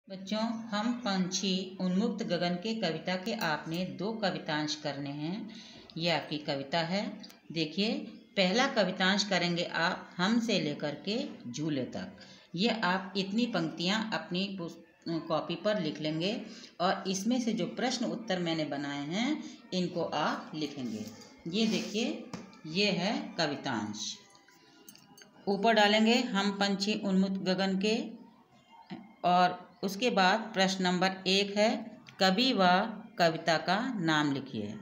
बच्चों, हम पंछी उन्मुक्त गगन के कविता के आपने 2 कवितांश करने हैं। ये आपकी कविता है। देखिए, पहला कवितांश करेंगे आप हम से लेकर के झूले तक। ये आप इतनी पंक्तियां अपनी कॉपी पर लिख लेंगे और इसमें से जो प्रश्न उत्तर मैंने बनाए हैं इनको आप लिखेंगे। ये देखिए, ये है कवितांश। ऊपर डालेंगे हम पंछी उन्मुक्त गगन के, और उसके बाद प्रश्न नंबर 1 है, कवि व कविता का नाम लिखिए।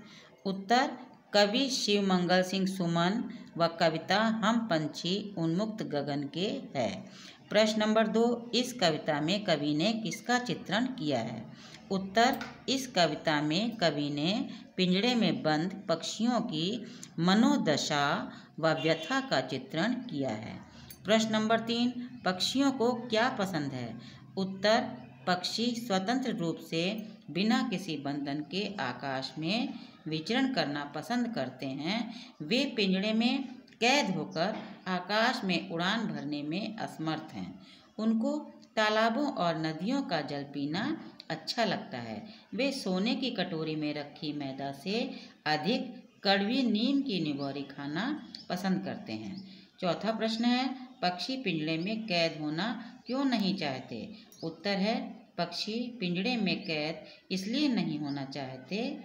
उत्तर, कवि शिव मंगल सिंह सुमन व कविता हम पंछी उन्मुक्त गगन के है। प्रश्न नंबर 2, इस कविता में कवि ने किसका चित्रण किया है? उत्तर, इस कविता में कवि ने पिंजड़े में बंद पक्षियों की मनोदशा व व्यथा का चित्रण किया है। प्रश्न नंबर 3, पक्षियों को क्या पसंद है? उत्तर, पक्षी स्वतंत्र रूप से बिना किसी बंधन के आकाश में विचरण करना पसंद करते हैं। वे पिंजड़े में कैद होकर आकाश में उड़ान भरने में असमर्थ हैं। उनको तालाबों और नदियों का जल पीना अच्छा लगता है। वे सोने की कटोरी में रखी मैदा से अधिक कड़वी नीम की निगौरी खाना पसंद करते हैं। चौथा प्रश्न है, पक्षी पिंजड़े में कैद होना क्यों नहीं चाहते? उत्तर है, पक्षी पिंजड़े में कैद इसलिए नहीं होना चाहते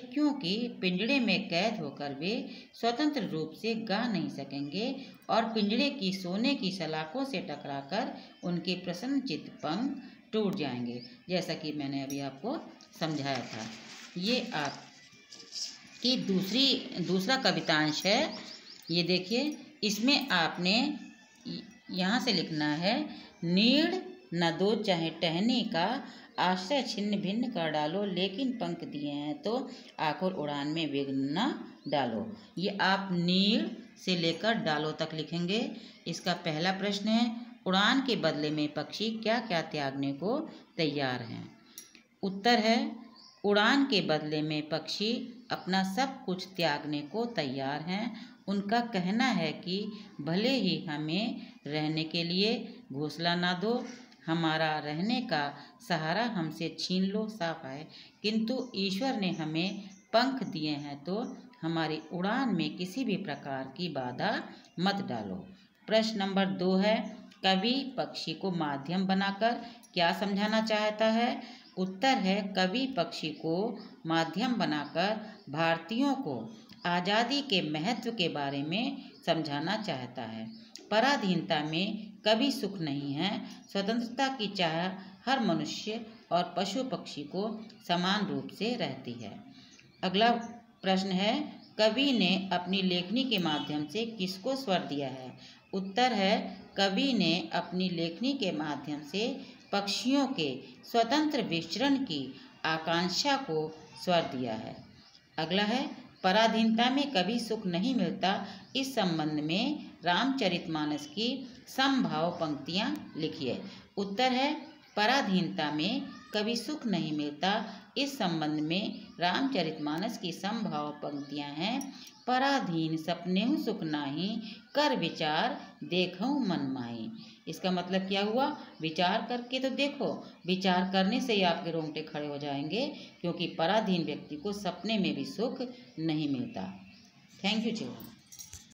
क्योंकि पिंजड़े में कैद होकर वे स्वतंत्र रूप से गा नहीं सकेंगे और पिंजड़े की सोने की सलाखों से टकराकर उनके प्रसन्नचित्त पंख टूट जाएंगे, जैसा कि मैंने अभी आपको समझाया था। ये आपकी दूसरा कवितांश है। ये देखिए, इसमें आपने यहाँ से लिखना है, नीड़ न दो चाहे टहनी का, आश्रय छिन्न भिन्न कर डालो, लेकिन पंख दिए हैं तो आखिर उड़ान में विघ्न न डालो। ये आप नीड़ से लेकर डालो तक लिखेंगे। इसका पहला प्रश्न है, उड़ान के बदले में पक्षी क्या क्या त्यागने को तैयार हैं? उत्तर है, उड़ान के बदले में पक्षी अपना सब कुछ त्यागने को तैयार हैं। उनका कहना है कि भले ही हमें रहने के लिए घोंसला ना दो, हमारा रहने का सहारा हमसे छीन लो, साफ है, किंतु ईश्वर ने हमें पंख दिए हैं तो हमारी उड़ान में किसी भी प्रकार की बाधा मत डालो। प्रश्न नंबर 2 है, कवि पक्षी को माध्यम बनाकर क्या समझाना चाहता है? उत्तर है, कवि पक्षी को माध्यम बनाकर भारतीयों को आज़ादी के महत्व के बारे में समझाना चाहता है। पराधीनता में कभी सुख नहीं है। स्वतंत्रता की चाह हर मनुष्य और पशु पक्षी को समान रूप से रहती है। अगला प्रश्न है, कवि ने अपनी लेखनी के माध्यम से किसको स्वर दिया है? उत्तर है, कवि ने अपनी लेखनी के माध्यम से पक्षियों के स्वतंत्र विचरण की आकांक्षा को स्वर दिया है। अगला है, पराधीनता में कभी सुख नहीं मिलता, इस संबंध में रामचरितमानस की समभाव पंक्तियाँ लिखिए। उत्तर है, पराधीनता में कभी सुख नहीं मिलता, इस संबंध में रामचरितमानस की समभाव पंक्तियाँ हैं, पराधीन सपनेहु सुख नाही, कर विचार देखहु मन माही। इसका मतलब क्या हुआ? विचार करके तो देखो, विचार करने से ही आपके रोंगटे खड़े हो जाएंगे, क्योंकि पराधीन व्यक्ति को सपने में भी सुख नहीं मिलता। Thank you children.